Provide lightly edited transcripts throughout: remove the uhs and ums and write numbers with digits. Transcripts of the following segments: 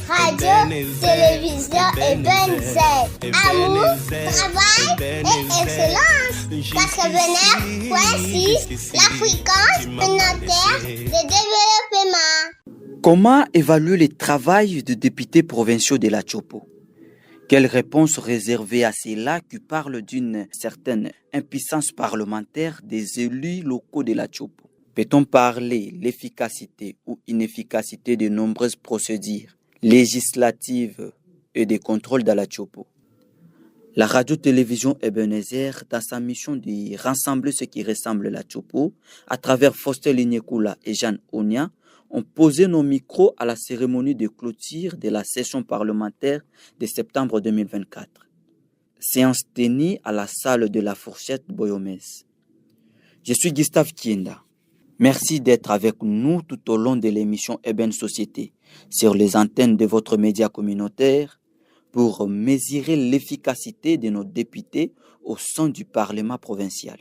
Radio, télévision et Benzel. Amour, travail et excellence. 89.6, la fréquence communautaire de développement. Comment évaluer le travail de députés provinciaux de la Tchopo? Quelle réponse réserver à ceux-là qui parlent d'une certaine impuissance parlementaire des élus locaux de la Tchopo? Peut-on parler l'efficacité ou inefficacité de nombreuses procédures législatives et des contrôles dans la Tchopo? La radio-télévision Ebenezer, dans sa mission de rassembler ce qui ressemble à la Tchopo, à travers Faustin Lignekula et Jeanne Onia, ont posé nos micros à la cérémonie de clôture de la session parlementaire de septembre 2024. Séance tenue à la salle de la Fourchette Boyomès. Je suis Gustave Kienda. Merci d'être avec nous tout au long de l'émission Eben Société sur les antennes de votre média communautaire pour mesurer l'efficacité de nos députés au sein du Parlement provincial.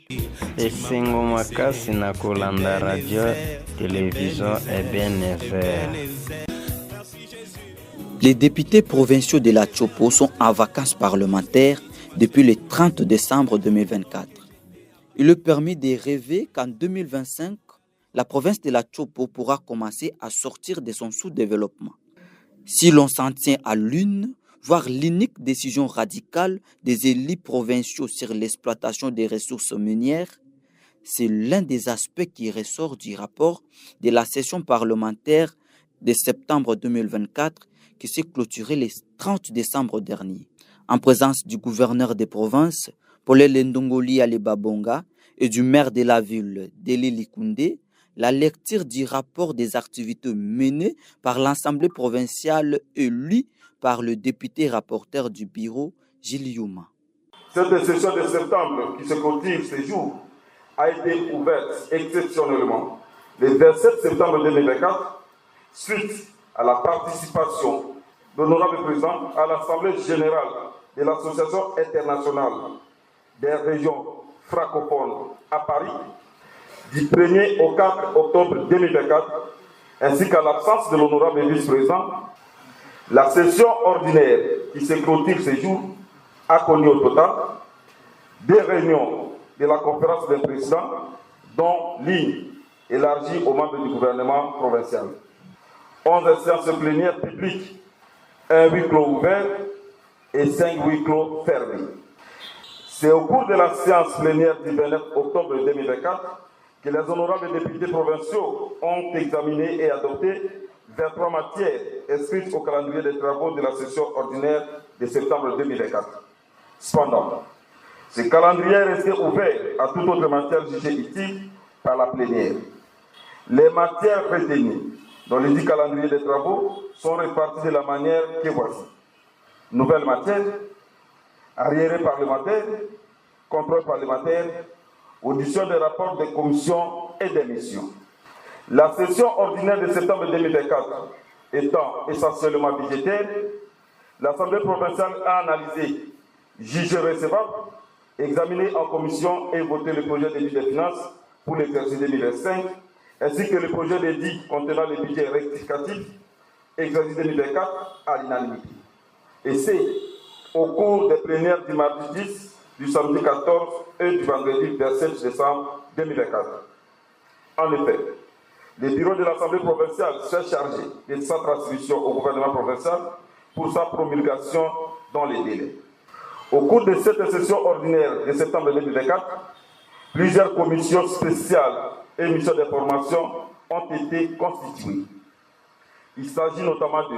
Les députés provinciaux de la Tchopo sont en vacances parlementaires depuis le 30 décembre 2024. Il leur permet de rêver qu'en 2025, la province de la Tchopo pourra commencer à sortir de son sous-développement. Si l'on s'en tient à l'une, voire l'unique décision radicale des élus provinciaux sur l'exploitation des ressources minières, c'est l'un des aspects qui ressort du rapport de la session parlementaire de septembre 2024 qui s'est clôturée le 30 décembre dernier. En présence du gouverneur des provinces, Paul Ndongoli Alibabonga, et du maire de la ville, Deli Likunde, la lecture du rapport des activités menées par l'Assemblée provinciale élue par le député rapporteur du bureau, Gilles Youma. Cette session de septembre qui se clôture ce jour a été ouverte exceptionnellement le 27 septembre 2024 suite à la participation de l'honorable président à l'Assemblée générale de l'Association internationale des régions francophones à Paris du 1er au 4 octobre 2024 ainsi qu'à l'absence de l'honorable vice-président. La session ordinaire qui se clôture ce jour a connu au total des réunions de la conférence des présidents, dont ligne élargie aux membres du gouvernement provincial. 11 séances plénières publiques, un huis clos ouvert et 5 huis clos fermés. C'est au cours de la séance plénière du 29 octobre 2024 que les honorables députés provinciaux ont examiné et adopté 23 matières inscrites au calendrier des travaux de la session ordinaire de septembre 2024. Cependant, ce calendrier est resté ouvert à toute autre matière jugée utile par la plénière. Les matières retenues dans le dit calendrier des travaux sont réparties de la manière que voici. Nouvelles matières, arriérés parlementaires, contrôle parlementaire, audition des rapports des commissions et des missions. La session ordinaire de septembre 2024 étant essentiellement budgétaire, l'Assemblée provinciale a analysé, jugé recevable, examiné en commission et voté le projet de budget des finances pour l'exercice 2025, ainsi que le projet de dits contenant le budget rectificatif exercice 2024 à l'unanimité. Et c'est au cours des plénières du mardi 10, du samedi 14 et du vendredi 27 décembre 2024. En effet, le bureau de l'Assemblée provinciale s'est chargé de sa transmission au gouvernement provincial pour sa promulgation dans les délais. Au cours de cette session ordinaire de septembre 2024, plusieurs commissions spéciales et missions d'information ont été constituées. Il s'agit notamment de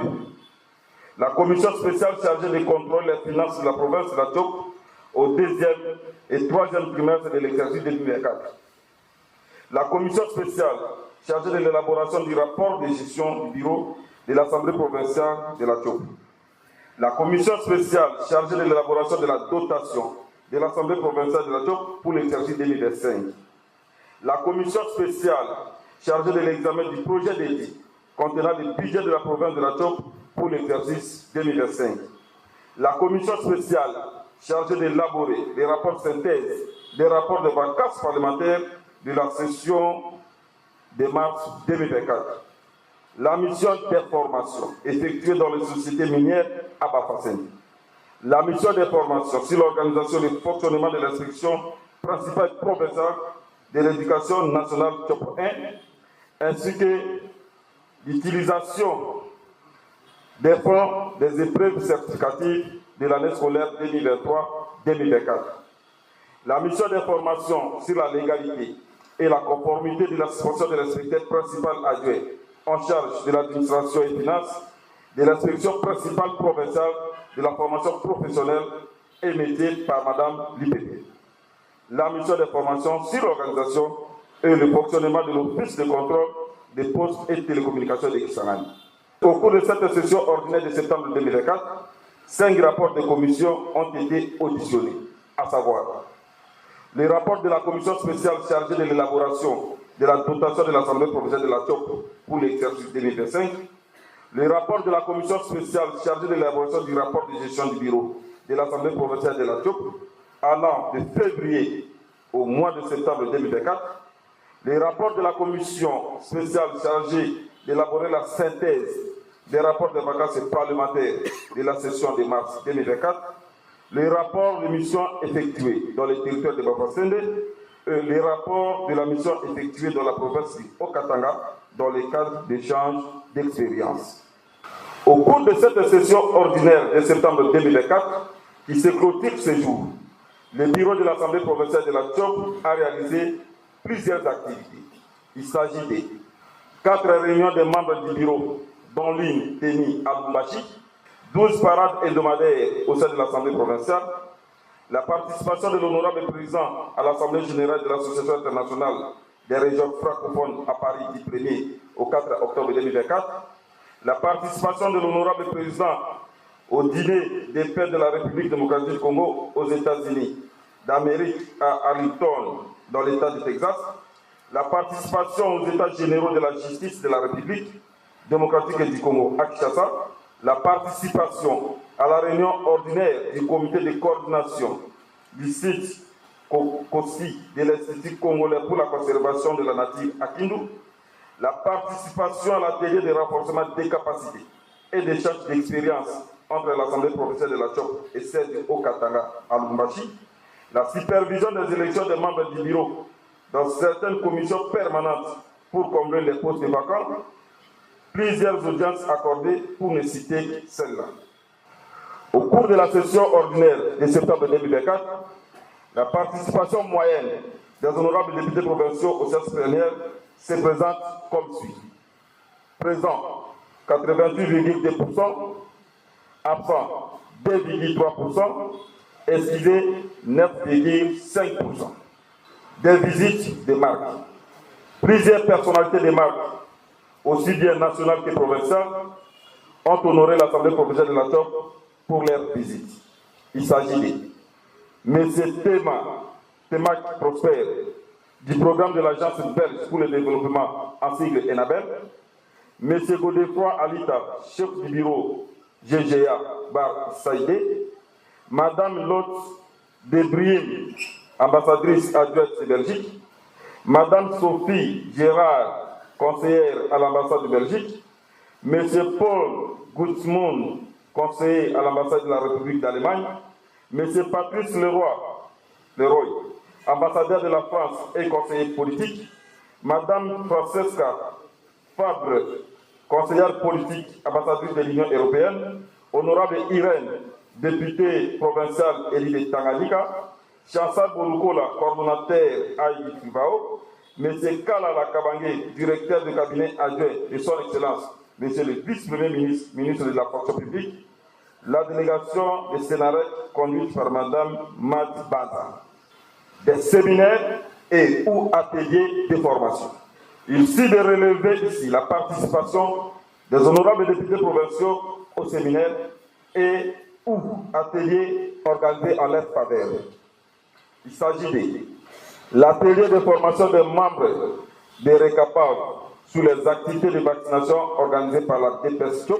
la commission spéciale chargée de contrôler les finances de la province de la Tchopo au 2e et 3e trimestre de l'exercice 2024. La commission spéciale chargée de l'élaboration du rapport de gestion du bureau de l'Assemblée provinciale de la Tchopo. La commission spéciale chargée de l'élaboration de la dotation de l'Assemblée provinciale de la Tchopo pour l'exercice 2025. La commission spéciale chargée de l'examen du projet d'édit contenant le budget de la province de la Tchopo pour l'exercice 2025. La commission spéciale chargée d'élaborer les rapports synthèse des rapports de vacances parlementaires de la session de mars 2024. la mission d'information effectuée dans les sociétés minières à Bafasséné, la mission d'information sur l'organisation et le fonctionnement de l'inspection principale provinciale de l'éducation nationale Tchopo 1, ainsi que l'utilisation des fonds des épreuves certificatives de l'année scolaire 2023-2024. La mission d'information sur la légalité et la conformité de la suspension de l'inspecteur principal adjoint en charge de l'administration et finances de l'inspection principale provinciale de la formation professionnelle émise par Mme l'IPP. La mission d'information sur l'organisation et le fonctionnement de l'Office de contrôle des postes et télécommunications de Kisangani. Au cours de cette session ordinaire de septembre 2024, 5 rapports de commission ont été auditionnés, à savoir les rapports de la commission spéciale chargée de l'élaboration de la dotation de l'Assemblée provinciale de la Tchopo pour l'exercice 2025, le rapport de la commission spéciale chargée de l'élaboration du rapport de gestion du bureau de l'Assemblée provinciale de la Tchopo allant de février au mois de septembre 2024, les rapports de la commission spéciale chargée d'élaborer la synthèse des rapports de vacances parlementaires de la session de mars 2024, les rapports de mission effectués dans les territoires de Bafasséné et les rapports de la mission effectuée dans la province du Haut-Katanga dans le cadre d'échanges d'expérience. Au cours de cette session ordinaire de septembre 2024, qui se clôture ce jour, le bureau de l'Assemblée provinciale de la Tchopo a réalisé plusieurs activités. Il s'agit de 4 réunions des membres du bureau, dont l'une tenue à Lubumbashi, 12 parades hebdomadaires au sein de l'Assemblée provinciale, la participation de l'honorable président à l'Assemblée générale de l'Association internationale des régions francophones à Paris du 1er au 4 octobre 2024, la participation de l'honorable président au dîner des pères de la République démocratique du Congo aux États-Unis d'Amérique à Arlington, dans l'État du Texas, la participation aux États généraux de la justice de la République démocratique du Congo à Kinshasa, la participation à la réunion ordinaire du comité de coordination du site COSI de l'Institut congolais pour la conservation de la nature à Kindu, la participation à l'atelier de renforcement des capacités et d'échange d'expérience entre l'Assemblée provinciale de la Tchopo et celle du Haut-Katanga à Lubumbashi, la supervision des élections des membres du bureau dans certaines commissions permanentes pour combler les postes vacants, plusieurs audiences accordées pour ne citer que celle-là. Au cours de la session ordinaire de septembre 2024, la participation moyenne des honorables députés provinciaux aux séances plénières se présente comme suit. Présent 88,2%, absent 2,3%, esquivé 9,5%. Des visites de marque. Plusieurs personnalités de marque, aussi bien nationales que provinciales, ont honoré l'Assemblée provinciale de la Tchopo pour leur visite. Il s'agit de M. Théma Prosper, du programme de l'Agence belge pour le développement en sigle ENABEL, M. Godefroy Alita, chef du bureau GGA Bar Saïdé, Mme Lotte Debriem, ambassadrice adjointe de Belgique, Mme Sophie Gérard, conseillère à l'ambassade de Belgique, M. Paul Guzmund, conseiller à l'ambassade de la République d'Allemagne, M. Patrice Leroy, ambassadeur de la France et conseiller politique, Mme Francesca Fabre, conseillère politique, ambassadrice de l'Union européenne, Honorable Irène, députée provinciale élue de Tanganyika, Chansal Borukola, coordonnateur Aïe Fibao, M. Kalala Kabangé, directeur du cabinet adjoint de son Excellence, M. le vice-premier ministre, ministre de la fonction publique, la délégation de Sénarec conduite par Mme Mad Baza. Des séminaires et ou ateliers de formation. Il s'agit de relever ici la participation des honorables députés provinciaux au séminaire et ou ateliers organisés en leur faveur. Il s'agit de l'atelier de formation des membres des RECAPAV sur les activités de vaccination organisées par la DPSTO,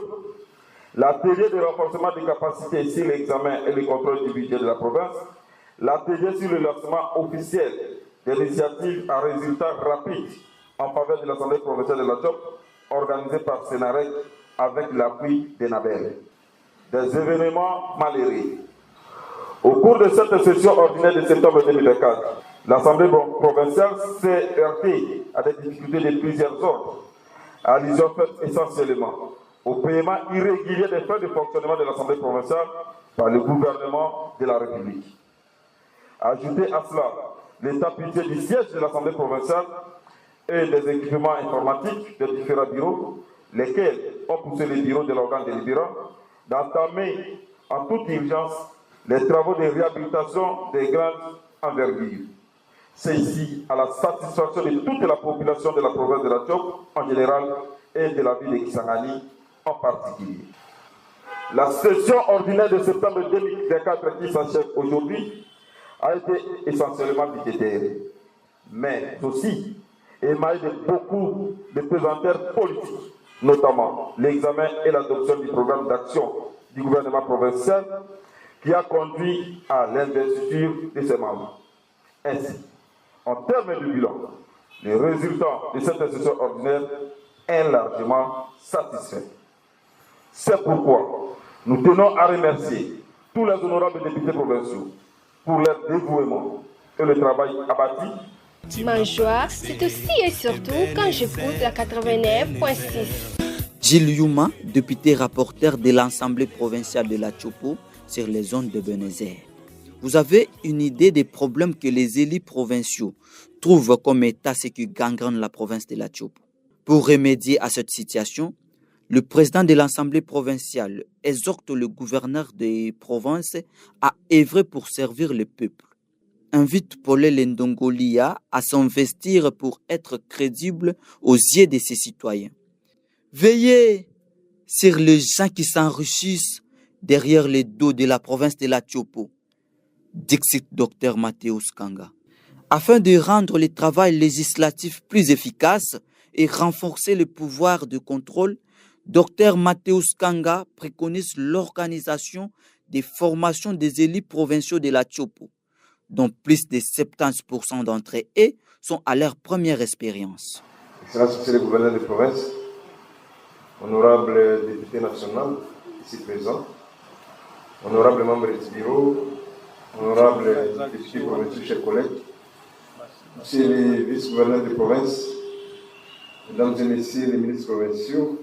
l'atelier de renforcement des capacités sur l'examen et le contrôle du budget de la province, l'atelier sur le lancement officiel des initiatives à résultats rapides en faveur de l'Assemblée provinciale de la Tchopo organisée par Sénarec avec l'appui d'Enabel. Des événements malheureux. Au cours de cette session ordinaire de septembre 2024, l'Assemblée provinciale s'est heurtée à des difficultés de plusieurs ordres, allusion faite essentiellement au paiement irrégulier des frais de fonctionnement de l'Assemblée provinciale par le gouvernement de la République. Ajoutez à cela l'état budget du siège de l'Assemblée provinciale et des équipements informatiques des différents bureaux, lesquels ont poussé les bureaux de l'organe délibérant d'entamer en toute urgence les travaux de réhabilitation des grandes envergures. C'est ici à la satisfaction de toute la population de la province de la Tchop en général et de la ville de Kisangani en particulier. La session ordinaire de septembre 2024 qui s'achève aujourd'hui a été essentiellement budgétaire, mais aussi émaillée de beaucoup de pesanteurs politiques, notamment l'examen et l'adoption du programme d'action du gouvernement provincial qui a conduit à l'investiture de ses membres. Ainsi, en termes de bilan, les résultats de cette session ordinaire est largement satisfait. C'est pourquoi nous tenons à remercier tous les honorables députés provinciaux pour leur dévouement et le travail abattu. Ma joie, c'est aussi et surtout quand j'écoute la 89.6. Gilles Youma, député rapporteur de l'Assemblée provinciale de la Tchopo sur les zones de Benezère. Vous avez une idée des problèmes que les élus provinciaux trouvent comme état ce qui gangrène la province de la Tchopo. Pour remédier à cette situation, le président de l'Assemblée provinciale exhorte le gouverneur des provinces à œuvrer pour servir le peuple. Invite Paul Ndongolia à s'investir pour être crédible aux yeux de ses citoyens. Veillez sur les gens qui s'enrichissent derrière les dos de la province de la Tchopo, dixit Dr Mathéus Kanga. Afin de rendre le travail législatif plus efficace et renforcer le pouvoir de contrôle, Dr Mathéus Kanga préconise l'organisation des formations des élus provinciaux de la Tchopo, dont plus de 70% d'entre eux sont à leur première expérience. Excellence, Monsieur le gouverneur de province, honorable député national ici présent, honorable membre du bureau, honorable député provinciaux, chers collègues, Monsieur les vice-gouverneurs de province, mesdames et messieurs les ministres provinciaux,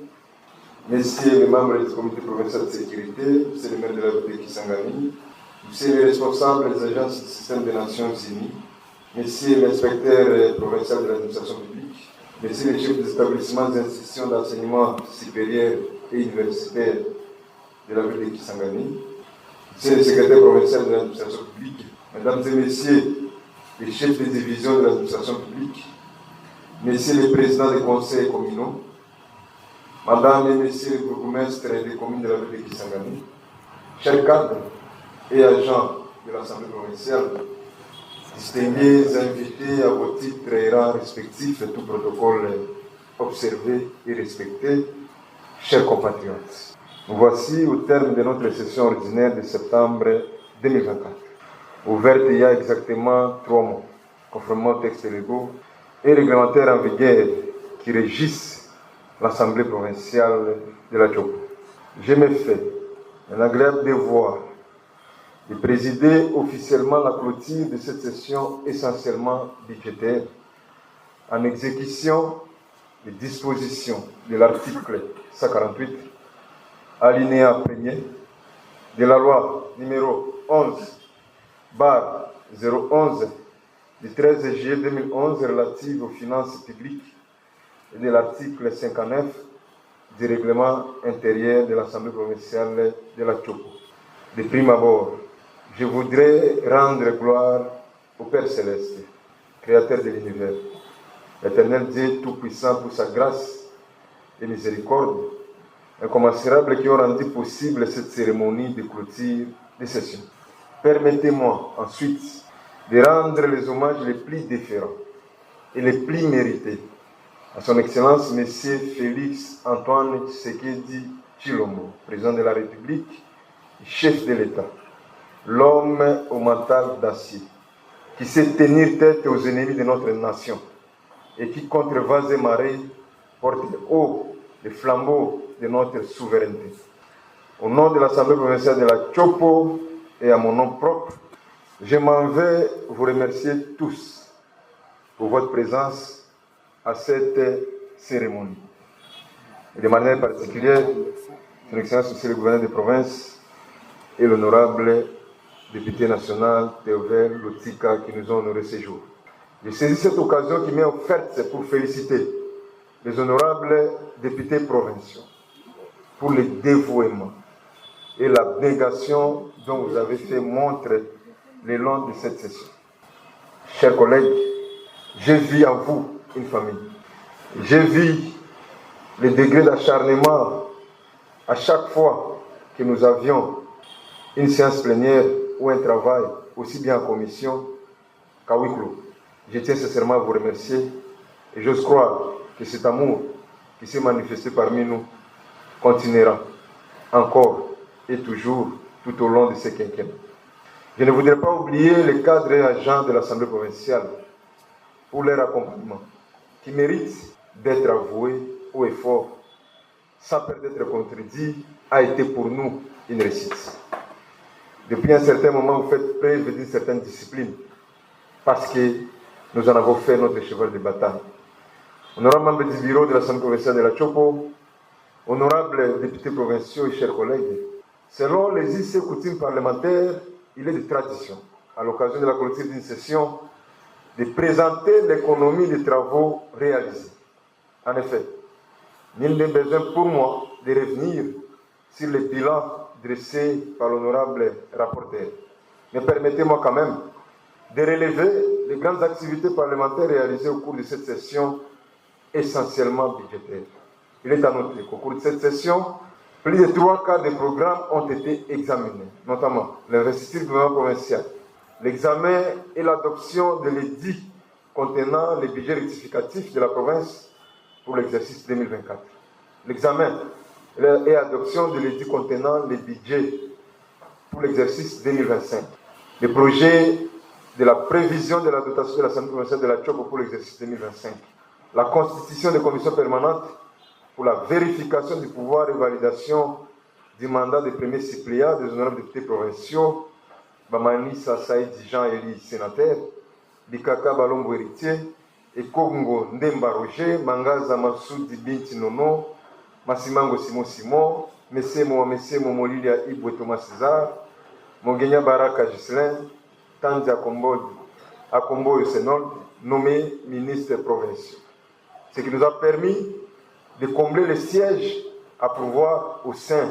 messieurs les membres du comité provincial de sécurité, monsieur le maire de la ville de Kisangani, messieurs les responsables des agences du système des Nations Unies, messieurs l'inspecteur provincial de l'administration publique, messieurs les chefs des établissements et institutions d'enseignement supérieur et universitaire de la ville de Kisangani, messieurs le secrétaire provincial de l'administration publique, mesdames et messieurs les chefs des divisions de l'administration publique, messieurs les présidents des conseils communaux, madame et messieurs les bourgmestres des communes de la ville de Kisangani, chers cadres et agents de l'Assemblée provinciale, distingués invités à vos titres et rangs respectifs et tout protocole observé et respecté, chers compatriotes. Nous voici au terme de notre session ordinaire de septembre 2024, ouverte il y a exactement 3 mois, conformément aux textes légaux et réglementaires en vigueur qui régissent l'Assemblée provinciale de la Tchopo. Je me fais un agréable devoir de présider officiellement la clôture de cette session essentiellement budgétaire en exécution des dispositions de l'article 148, alinéa 1er de la loi numéro 11/011 du 13 juillet 2011 relative aux finances publiques et de l'article 59 du règlement intérieur de l'Assemblée provinciale de la Tchopo. De prime abord, je voudrais rendre gloire au Père Céleste, Créateur de l'univers, l'Éternel Dieu Tout-Puissant pour sa grâce et miséricorde, incommensurable qui ont rendu possible cette cérémonie de clôture de session. Permettez-moi ensuite de rendre les hommages les plus déférents et les plus mérités à son Excellence M. Félix Antoine Tshisekedi Tshilombo, président de la République, chef de l'État, l'homme au mental d'acier, qui sait tenir tête aux ennemis de notre nation et qui, contre vents et marées, porte haut le flambeau de notre souveraineté. Au nom de l'Assemblée provinciale de la Chopo et à mon nom propre, je m'en vais vous remercier tous pour votre présence à cette cérémonie. Et de manière particulière, Son Excellence Monsieur le gouverneur de province et l'honorable député national Théophile Lotika qui nous ont honoré ces jours. Je saisis cette occasion qui m'est offerte pour féliciter les honorables députés provinciaux pour le dévouement et l'abnégation dont vous avez fait montre le long de cette session. Chers collègues, j'ai vu en vous une famille. J'ai vu les degrés d'acharnement à chaque fois que nous avions une séance plénière ou un travail, aussi bien en commission qu'à huis clos. Je tiens sincèrement à vous remercier et j'ose croire que cet amour qui s'est manifesté parmi nous continuera encore et toujours tout au long de ces quinquennats. Je ne voudrais pas oublier les cadres et agents de l'Assemblée provinciale pour leur accompagnement, qui méritent d'être avoués au effort sans peur d'être contredit, a été pour nous une réussite. Depuis un certain moment, vous faites preuve d'une certaine discipline, parce que nous en avons fait notre cheval de bataille. Honorables membres du bureau de l'Assemblée provinciale de la Chopo, honorables députés provinciaux et chers collègues, selon les us et coutumes parlementaires, il est de tradition, à l'occasion de la clôture d'une session, de présenter l'économie des travaux réalisés. En effet, nul n'est besoin pour moi de revenir sur le bilan dressé par l'honorable rapporteur. Mais permettez-moi quand même de relever les grandes activités parlementaires réalisées au cours de cette session, essentiellement budgétaire. Il est à noter qu'au cours de cette session, plus de 3 quarts des programmes ont été examinés, notamment l'investiture du gouvernement provincial, l'examen et l'adoption de l'édit contenant les budgets rectificatifs de la province pour l'exercice 2024, l'examen et l'adoption de l'édit contenant les budgets pour l'exercice 2025, le projet de la prévision de la dotation de l'Assemblée provinciale de la Chopo pour l'exercice 2025, la constitution des commissions permanentes pour la vérification du pouvoir et validation du mandat des premiers suppléants des honorables députés provinciaux, Bamani Saïd Jean-Élie, sénateur, Bikaka Balombo, héritier, et Kongo Ndemba Roger, Mangaza Massoudi Binti Nono, Massimango Simon, Messemo Molilia Ibwe Thomas César, Mongenya Baraka Gislain, Tanzi Akombo Senol, nommé ministre provincial. Ce qui nous a permis de combler les sièges à pouvoir au sein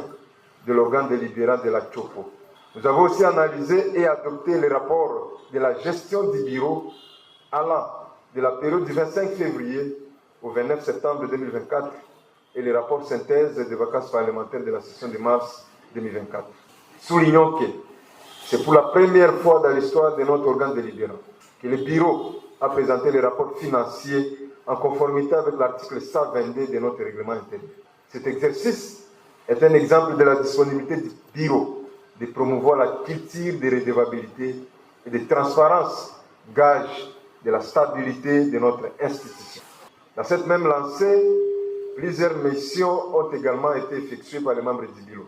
de l'organe délibérant de la Chopo. Nous avons aussi analysé et adopté les rapports de la gestion du bureau allant de la période du 25 février au 29 septembre 2024 et les rapports synthèse des vacances parlementaires de la session de mars 2024. Soulignons que c'est pour la première fois dans l'histoire de notre organe délibérant que le bureau a présenté les rapports financiers en conformité avec l'article 122 de notre règlement intérieur. Cet exercice est un exemple de la disponibilité du bureau de promouvoir la culture de redevabilité et de transparence, gage de la stabilité de notre institution. Dans cette même lancée, plusieurs missions ont également été effectuées par les membres du bureau.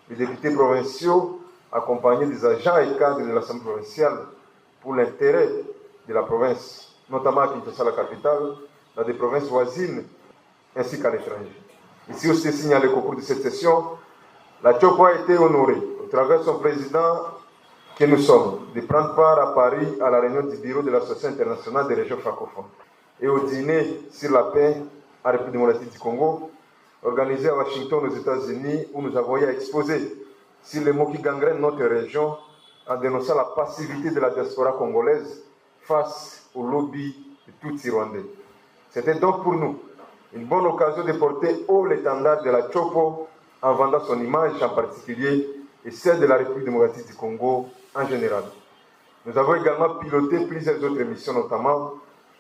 Les députés provinciaux, accompagnés des agents et cadres de l'Assemblée provinciale pour l'intérêt de la province, notamment à Kinshasa, la capitale, dans des provinces voisines, ainsi qu'à l'étranger. Ici aussi signalé qu'au cours de cette session, la Chopo a été honorée, au travers de son président que nous sommes, de prendre part à Paris à la réunion du bureau de l'Association internationale des régions francophones et au dîner sur la paix à République démocratique du Congo, organisé à Washington aux États-Unis, où nous avons eu à exposer sur les mots qui gangrènent notre région en dénonçant la passivité de la diaspora congolaise face au lobby de tout Rwandais. C'était donc pour nous une bonne occasion de porter haut l'étendard de la Chopo en vendant son image en particulier et celle de la République démocratique du Congo en général. Nous avons également piloté plusieurs autres missions, notamment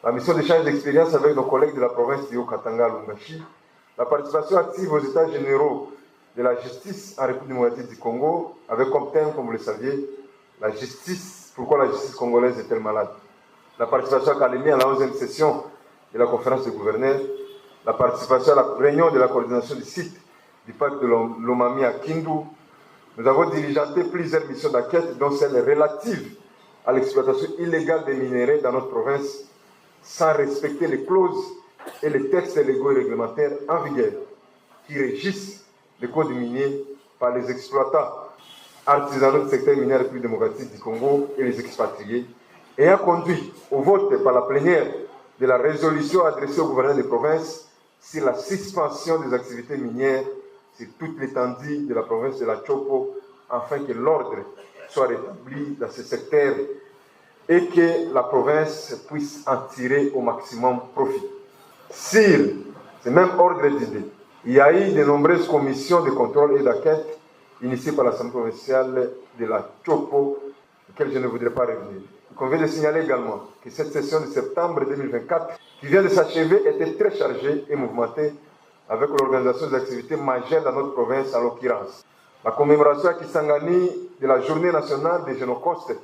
la mission d'échange d'expérience avec nos collègues de la province du Haut-Katanga à Lubumbashi, la participation active aux États généraux de la justice en République démocratique du Congo, avec comme thème, comme vous le saviez, la justice, pourquoi la justice congolaise est-elle malade? La participation à l'ACADEMIE à la 11e session de la conférence des gouverneurs, la participation à la réunion de la coordination du site du parc de Lomami à Kindu, nous avons diligenté plusieurs missions d'enquête, dont celle relative à l'exploitation illégale des minéraux dans notre province, sans respecter les clauses et les textes légaux et réglementaires en vigueur qui régissent les codes miniers par les exploitants artisanaux du secteur minier République démocratique du Congo et les expatriés, ayant conduit au vote par la plénière de la résolution adressée au gouverneur des provinces sur la suspension des activités minières sur toute l'étendue de la province de la Chopo, afin que l'ordre soit rétabli dans ce secteur et que la province puisse en tirer au maximum profit. Sur ce même ordre d'idées, il y a eu de nombreuses commissions de contrôle et d'enquête initiées par l'Assemblée provinciale de la Chopo, auxquelles je ne voudrais pas revenir. Il convient de signaler également que cette session de septembre 2024, qui vient de s'achever, était très chargée et mouvementée, avec l'organisation des activités majeures dans notre province, en l'occurrence la commémoration à Kisangani de la Journée nationale des Génocostes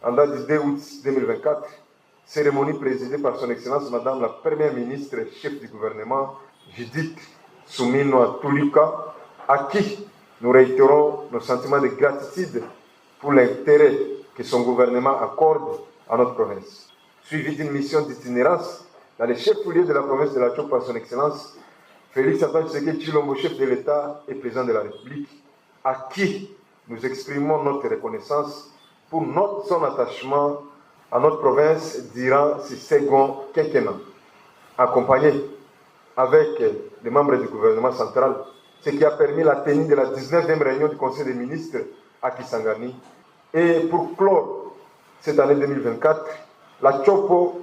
en date du 2 août 2024, cérémonie présidée par son Excellence Madame la Première ministre, chef du gouvernement, Judith Suminwa Tuluka, à qui nous réitérons nos sentiments de gratitude pour l'intérêt que son gouvernement accorde à notre province. Suivi d'une mission d'itinérance dans les chefs-lieux de la province de la Chopo par son Excellence Félix Antoine Tshisekedi Tshilombo, chef de l'État et président de la République, à qui nous exprimons notre reconnaissance pour son attachement à notre province durant ce second quinquennat, accompagné avec les membres du gouvernement central, ce qui a permis la tenue de la 19e réunion du Conseil des ministres à Kisangani. Et pour clore cette année 2024, la Chopo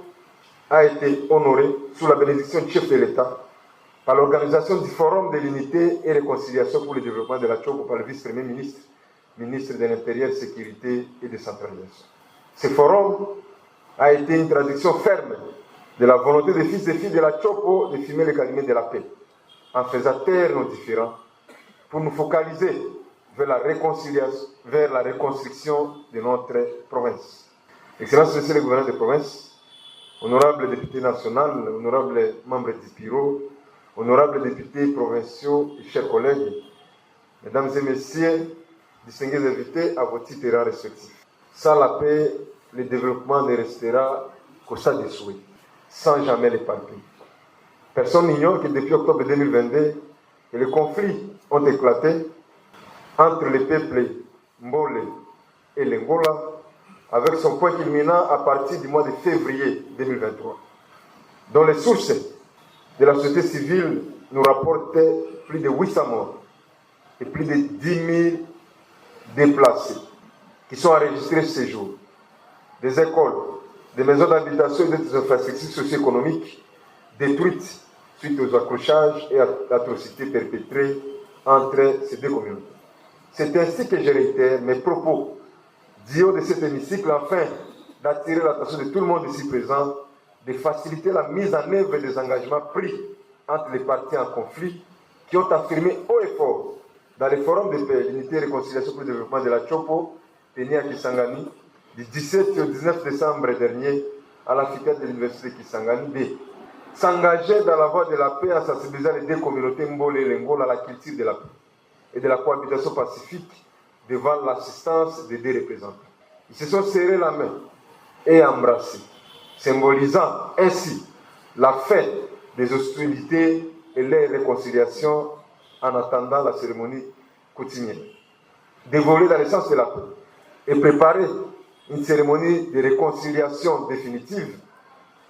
a été honorée sous la bénédiction du chef de l'État par l'organisation du Forum de l'unité et réconciliation pour le développement de la Chopo par le vice-premier ministre, ministre de l'Intérieur, Sécurité et Décentralisation. Ce forum a été une traduction ferme de la volonté des fils et filles de la Chopo de fumer le calumet de la paix, en faisant taire nos différends, pour nous focaliser vers la réconciliation, vers la reconstruction de notre province. Excellence, Monsieur le gouverneur de province, honorables députés nationaux, honorables membres du bureau, honorables députés provinciaux et chers collègues, mesdames et messieurs, distingués invités à vos titres respectifs. Sans la paix, le développement ne restera qu'au stade des souhaits, sans jamais les palper. Personne n'ignore que depuis octobre 2022, que les conflits ont éclaté entre les peuples Mbole et Lengola, avec son point culminant à partir du mois de février 2023, dont les sources de la société civile nous rapportaient plus de 800 morts et plus de 10 000 déplacés qui sont enregistrés ce jour. Des écoles, des maisons d'habitation et des infrastructures socio-économiques détruites suite aux accrochages et atrocités perpétrées entre ces deux communautés. C'est ainsi que je réitère mes propos du haut de cet hémicycle afin d'attirer l'attention de tout le monde ici présent, de faciliter la mise en œuvre des engagements pris entre les parties en conflit qui ont affirmé haut et fort dans les forums de paix, l'unité et réconciliation pour le développement de la Chopo, tenu à Kisangani, du 17 au 19 décembre dernier, à l'amphithéâtre de l'université de Kisangani, de s'engager dans la voie de la paix en sensibilisant les deux communautés Mbole et Lengola à la culture de la paix et de la cohabitation pacifique devant l'assistance des deux représentants. Ils se sont serrés la main et embrassés, symbolisant ainsi la fin des hostilités et leur réconciliation en attendant la cérémonie coutumière. Dévoiler dans le sens de la paix et préparer une cérémonie de réconciliation définitive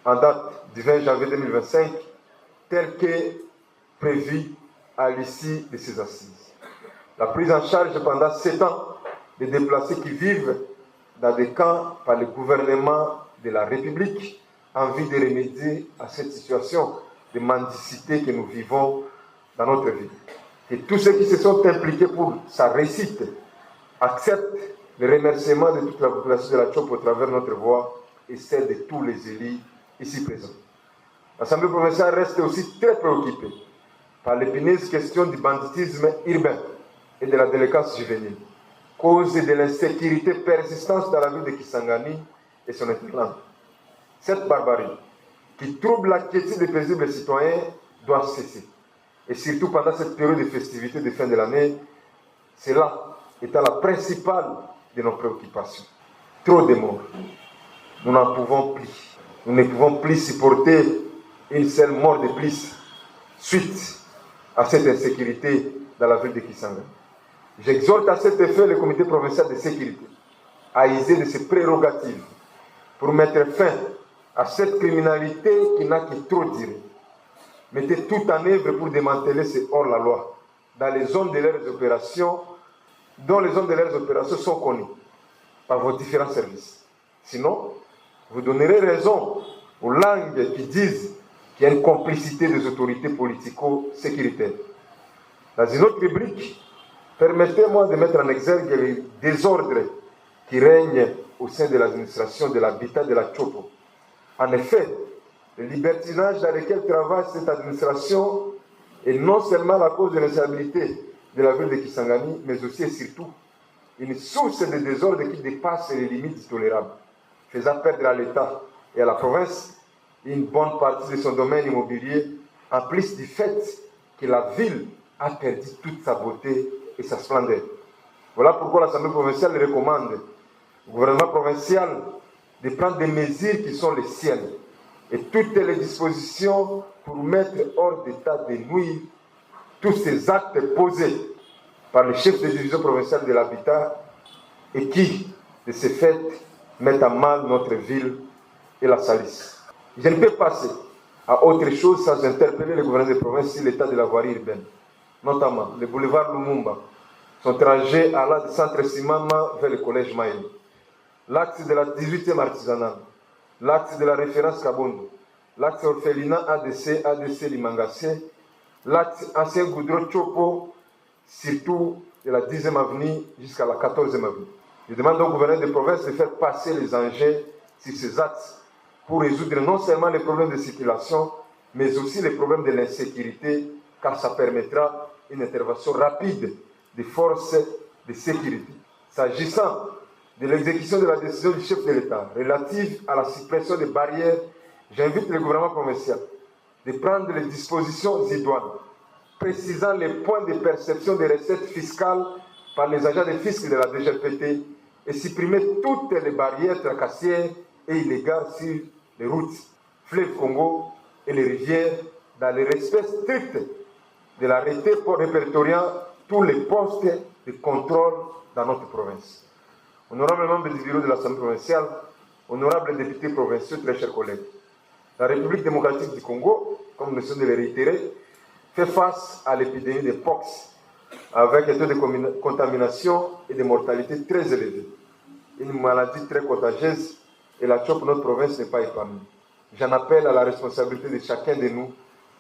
en date du 20 janvier 2025, telle que prévue à l'issue de ces assises. La prise en charge pendant 7 ans des déplacés qui vivent dans des camps par le gouvernement de la République en vue de remédier à cette situation de mendicité que nous vivons dans notre vie. Et tous ceux qui se sont impliqués pour sa réussite acceptent le remerciement de toute la population de la Chopo au travers de notre voix et celle de tous les élus ici présents. L'Assemblée provinciale reste aussi très préoccupée par l'épineuse question du banditisme urbain et de la délinquance juvénile, cause de l'insécurité persistante dans la ville de Kisangani et son hinterland. Cette barbarie, qui trouble la quiétude des paisibles citoyens, doit cesser. Et surtout pendant cette période de festivités de fin de l'année, cela est la principale de nos préoccupations. Trop de morts. Nous n'en pouvons plus. Nous ne pouvons plus supporter une seule mort de plus suite à cette insécurité dans la ville de Kisangani. J'exhorte à cet effet le comité provincial de sécurité à user de ses prérogatives pour mettre fin à cette criminalité qui n'a que trop duré. Mettez tout en œuvre pour démanteler ce hors-la-loi dans les zones de leurs opérations, dont les zones de leurs opérations sont connues par vos différents services. Sinon, vous donnerez raison aux langues qui disent qu'il y a une complicité des autorités politico-sécuritaires. Dans une autre rubrique, permettez-moi de mettre en exergue les désordres qui règnent au sein de l'administration de l'habitat de la Chopo. En effet, le libertinage dans lequel travaille cette administration est non seulement la cause de l'instabilité de la ville de Kisangani, mais aussi et surtout une source de désordre qui dépasse les limites tolérables, faisant perdre à l'État et à la province une bonne partie de son domaine immobilier, en plus du fait que la ville a perdu toute sa beauté et sa splendeur. Voilà pourquoi l'Assemblée provinciale recommande au gouvernement provincial de prendre des mesures qui sont les siennes et toutes les dispositions pour mettre hors d'état de nuire tous ces actes posés par le chef de division provinciale de l'habitat et qui, de ce fait, mettent à mal notre ville et la salissent. Je ne peux passer à autre chose sans interpeller le gouverneur de province sur l'état de la voirie urbaine, notamment le boulevard Lumumba, son trajet allant du centre Simama vers le collège Maïli, l'axe de la 18e artisanale, l'axe de la référence Kabondo, l'axe orphelinat ADC Limangase, l'axe ancien Goudron Chopo, surtout de la 10e avenue jusqu'à la 14e avenue. Je demande au gouverneur de province de faire passer les engins sur ces axes pour résoudre non seulement les problèmes de circulation, mais aussi les problèmes de l'insécurité, car ça permettra une intervention rapide des forces de sécurité. S'agissant de l'exécution de la décision du chef de l'État relative à la suppression des barrières, j'invite le gouvernement provincial de prendre les dispositions idoines, précisant les points de perception des recettes fiscales par les agents de fisc de la DGPT et supprimer toutes les barrières tracassières et illégales sur les routes, fleuves Congo et les rivières, dans le respect strict de l'arrêté pour répertoriant tous les postes de contrôle dans notre province. Honorables membres du bureau de l'Assemblée provinciale, honorables députés provinciaux, très chers collègues, la République démocratique du Congo, comme nous sommes de le réitérer, fait face à l'épidémie de pox, avec un taux de contamination et de mortalité très élevé. Une maladie très contagieuse et la CHOP, notre province, n'est pas épargnée. J'en appelle à la responsabilité de chacun de nous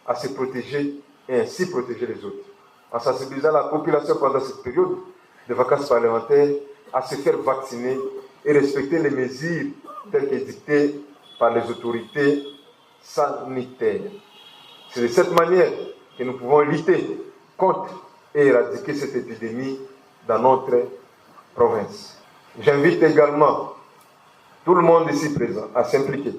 à se protéger et ainsi protéger les autres. En sensibilisant la population pendant cette période de vacances parlementaires à se faire vacciner et respecter les mesures telles que dictées par les autorités sanitaires. C'est de cette manière que nous pouvons lutter contre et éradiquer cette épidémie dans notre province. J'invite également tout le monde ici présent à s'impliquer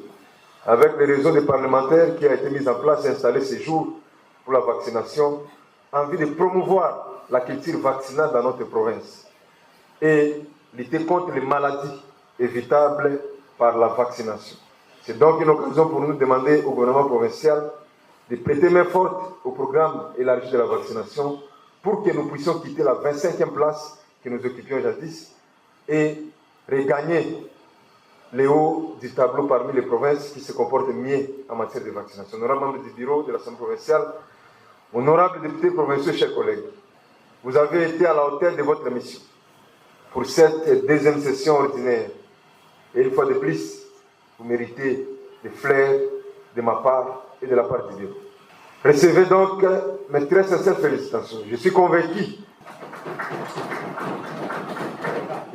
avec le réseau des parlementaires qui a été mis en place et installé ces jours pour la vaccination en vue de promouvoir la culture vaccinale dans notre province et lutter contre les maladies évitables par la vaccination. C'est donc une occasion pour nous de demander au gouvernement provincial de prêter main forte au programme élargi de la vaccination pour que nous puissions quitter la 25e place que nous occupions jadis et regagner les hauts du tableau parmi les provinces qui se comportent mieux en matière de vaccination. Honorables membres du bureau de l'Assemblée provinciale, honorables députés provinciaux, chers collègues, vous avez été à la hauteur de votre mission pour cette deuxième session ordinaire. Et une fois de plus, vous méritez des fleurs de ma part et de la part du bureau. Recevez donc mes très sincères félicitations. Je suis convaincu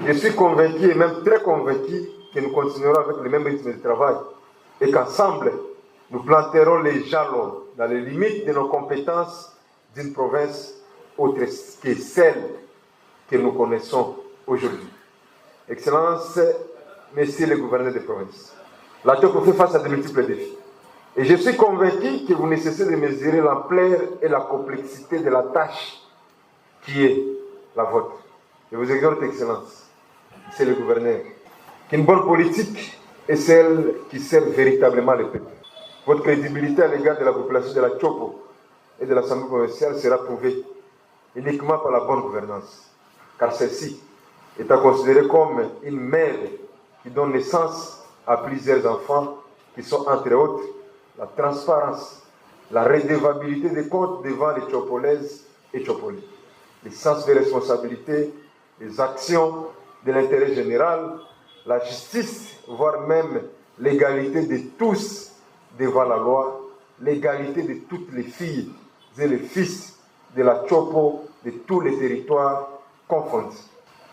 et même très convaincu que nous continuerons avec le même rythme de travail et qu'ensemble, nous planterons les jalons dans les limites de nos compétences d'une province autre que celle que nous connaissons aujourd'hui. Excellences, messieurs les gouverneurs des provinces, la Chopo fait face à de multiples défis. Et je suis convaincu que vous ne cessez de mesurer l'ampleur et la complexité de la tâche qui est la vôtre. Je vous exhorte, Excellence, c'est le gouverneur, qu'une bonne politique est celle qui sert véritablement le peuple. Votre crédibilité à l'égard de la population de la Tchopo et de l'Assemblée provinciale sera prouvée uniquement par la bonne gouvernance, car celle-ci est à considérer comme une mère qui donne naissance à plusieurs enfants qui sont, entre autres, la transparence, la redevabilité des comptes devant les Tchopolaises et Tchopolais, le sens de responsabilité, les actions de l'intérêt général, la justice, voire même l'égalité de tous devant la loi, l'égalité de toutes les filles et les fils de la Tchopo de tous les territoires confondus.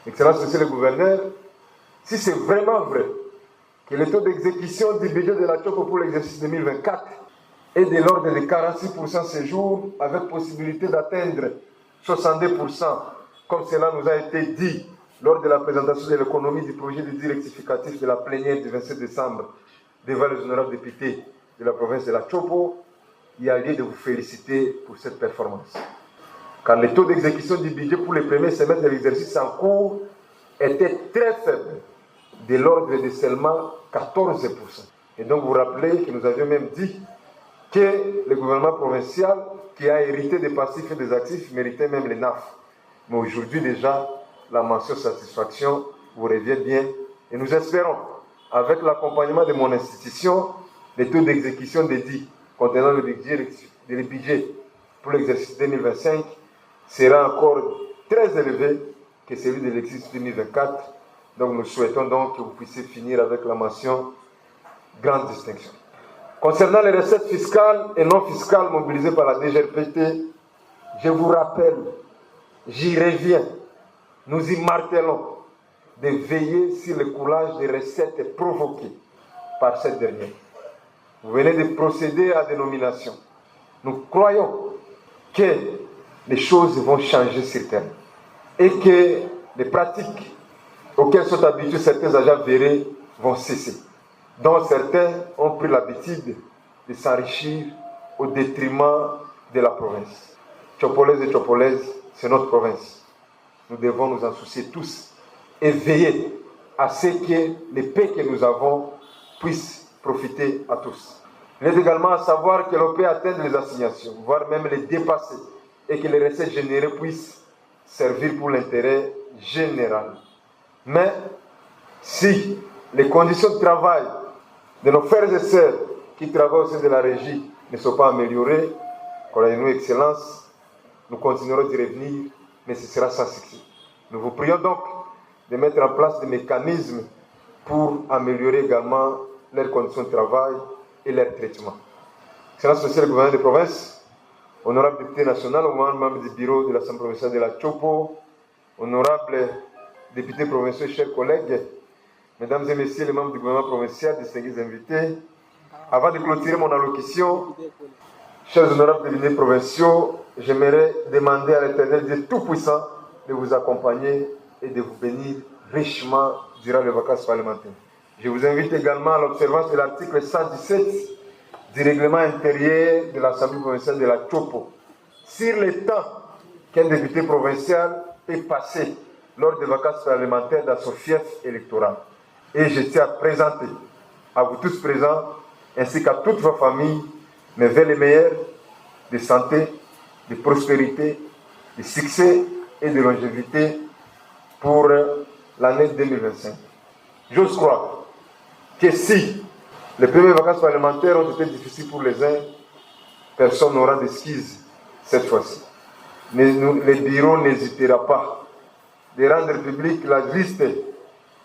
Excellence, Monsieur le Gouverneur, si c'est vraiment vrai que le taux d'exécution du budget de la Tchopo pour l'exercice 2024 est de l'ordre de 46% ce jour, avec possibilité d'atteindre 62%, comme cela nous a été dit lors de la présentation de l'économie du projet de dit rectificatif de la plénière du 27 décembre devant les honorables députés de la province de la Tchopo, il y a lieu de vous féliciter pour cette performance. Car le taux d'exécution du budget pour les premiers semestres de l'exercice en cours était très faible, de l'ordre de seulement 14%. Et donc vous rappelez que nous avions même dit que le gouvernement provincial, qui a hérité des passifs et des actifs, méritait même les NAF. Mais aujourd'hui déjà, la mention satisfaction vous revient bien. Et nous espérons, avec l'accompagnement de mon institution, les taux d'exécution dédiés contenant le budget pour l'exercice 2025 sera encore très élevé que celui de l'exercice 2024. Donc nous souhaitons donc que vous puissiez finir avec la mention grande distinction. Concernant les recettes fiscales et non fiscales mobilisées par la DGRPT, je vous rappelle, j'y reviens, nous y martelons de veiller sur le coulage des recettes provoquées par cette dernière. Vous venez de procéder à des nominations. Nous croyons que les choses vont changer sur terre et que les pratiques auxquelles sont habitués certains agents verrés vont cesser, dont certains ont pris l'habitude de s'enrichir au détriment de la province. Tchopolaises et Tchopolaises, c'est notre province. Nous devons nous en soucier tous et veiller à ce que les paix que nous avons puissent profiter à tous. Il est également à savoir que l'on peut atteindre les assignations, voire même les dépasser, et que les recettes générées puissent servir pour l'intérêt général. Mais si les conditions de travail de nos frères et sœurs qui travaillent au sein de la régie ne sont pas améliorées, croyez-nous, Excellence, nous continuerons d'y revenir, mais ce sera sans succès. Nous vous prions donc de mettre en place des mécanismes pour améliorer également leurs conditions de travail et leur traitement. Excellence, Monsieur le gouverneur de province, honorable député national, membre du bureau de l'Assemblée provinciale de la Tchopo, honorable députés provinciaux, chers collègues, mesdames et messieurs les membres du gouvernement provincial, distingués invités, avant de clôturer mon allocution, chers honorables députés provinciaux, j'aimerais demander à l'Éternel Dieu Tout-Puissant de vous accompagner et de vous bénir richement durant les vacances parlementaires. Je vous invite également à l'observance de l'article 117 du règlement intérieur de l'Assemblée provinciale de la Tchopo sur le temps qu'un député provincial peut passer lors des vacances parlementaires dans son fief électoral. Et je tiens à présenter à vous tous présents, ainsi qu'à toutes vos familles, mes vœux les meilleurs de santé, de prospérité, de succès et de longévité pour l'année 2025. J'ose croire que si les premières vacances parlementaires ont été difficiles pour les uns, personne n'aura d'excuses cette fois-ci. Mais le bureau n'hésitera pas de rendre publique la liste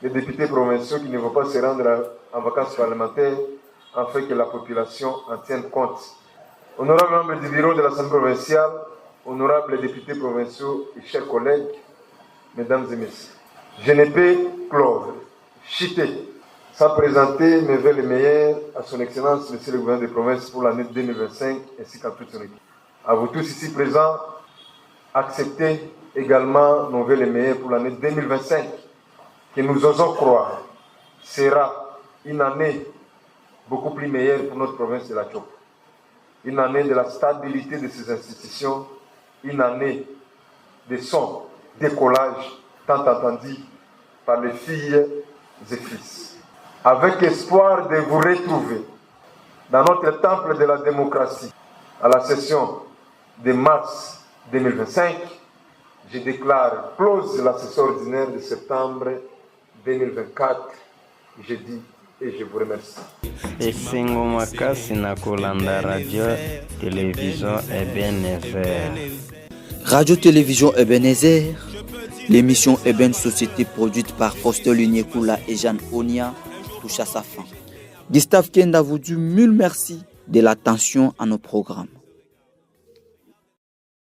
des députés provinciaux qui ne vont pas se rendre en vacances parlementaires afin que la population en tienne compte. Honorables membres du bureau de l'Assemblée provinciale, honorables députés provinciaux et chers collègues, mesdames et messieurs, je ne peux clore, chuter, sans présenter mes vœux les meilleurs à son Excellence, Monsieur le gouverneur de province pour l'année 2025 ainsi qu'à toute son équipe. À vous tous ici présents, acceptez également nos vœux les meilleurs pour l'année 2025, que nous osons croire sera une année beaucoup plus meilleure pour notre province de la Tchop. Une année de la stabilité de ces institutions, une année de son décollage tant attendu par les filles et fils. Avec espoir de vous retrouver dans notre temple de la démocratie à la session de mars 2025, je déclare close la session ordinaire de septembre 2024. Je dis et je vous remercie. Esengo makasi na kolanda radio télévision Ebenezer. Radio-télévision Ebenezer, l'émission Eben Société produite par Faustin Lunyekula et Jeanne Onia touche à sa fin. Gustave Kenda vous dit mille merci de l'attention à nos programmes.